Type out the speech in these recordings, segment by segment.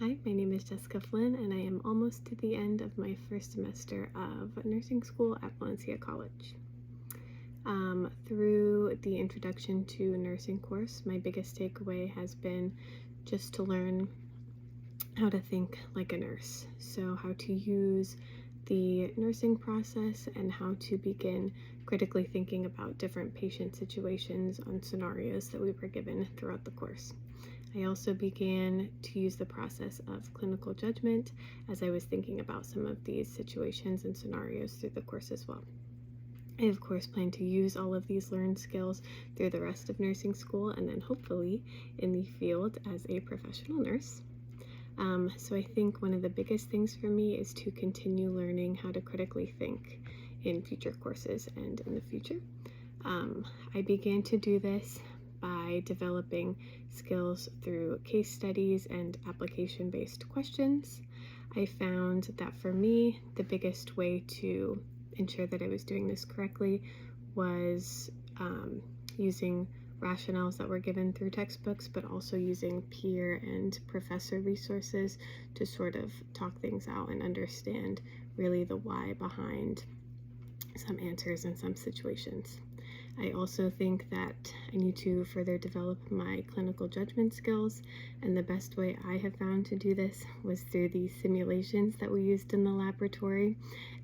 Hi, my name is Jessica Flynn, and I am almost to the end of my first semester of nursing school at Valencia College. Through the Introduction to Nursing course, my biggest takeaway has been just to learn how to think like a nurse. So, how to use the nursing process and how to begin critically thinking about different patient situations on scenarios that we were given throughout the course. I also began to use the process of clinical judgment as I was thinking about some of these situations and scenarios through the course as well. I, of course, plan to use all of these learned skills through the rest of nursing school and then hopefully in the field as a professional nurse. So I think one of the biggest things for me is to continue learning how to critically think in future courses and in the future. I began to do this by developing skills through case studies and application-based questions. I found that for me, the biggest way to ensure that I was doing this correctly was using rationales that were given through textbooks, but also using peer and professor resources to sort of talk things out and understand really the why behind some answers in some situations. I also think that I need to further develop my clinical judgment skills, and the best way I have found to do this was through the simulations that we used in the laboratory,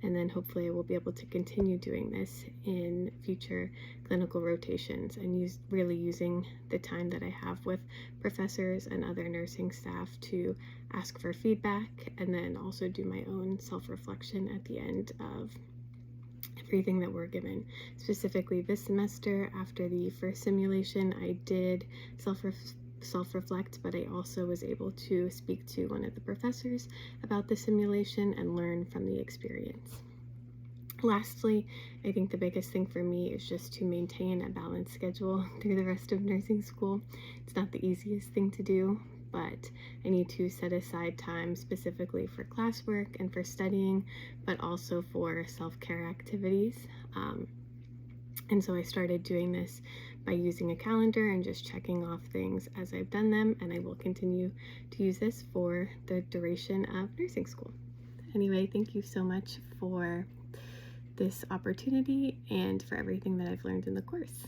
and then hopefully I will be able to continue doing this in future clinical rotations and really using the time that I have with professors and other nursing staff to ask for feedback and then also do my own self-reflection at the end of everything that we're given. Specifically this semester, after the first simulation, I did self-reflect, but I also was able to speak to one of the professors about the simulation and learn from the experience. Lastly, I think the biggest thing for me is just to maintain a balanced schedule through the rest of nursing school. It's not the easiest thing to do, but I need to set aside time specifically for classwork and for studying, but also for self-care activities. And so I started doing this by using a calendar and just checking off things as I've done them, and I will continue to use this for the duration of nursing school. Anyway, thank you so much for this opportunity and for everything that I've learned in the course.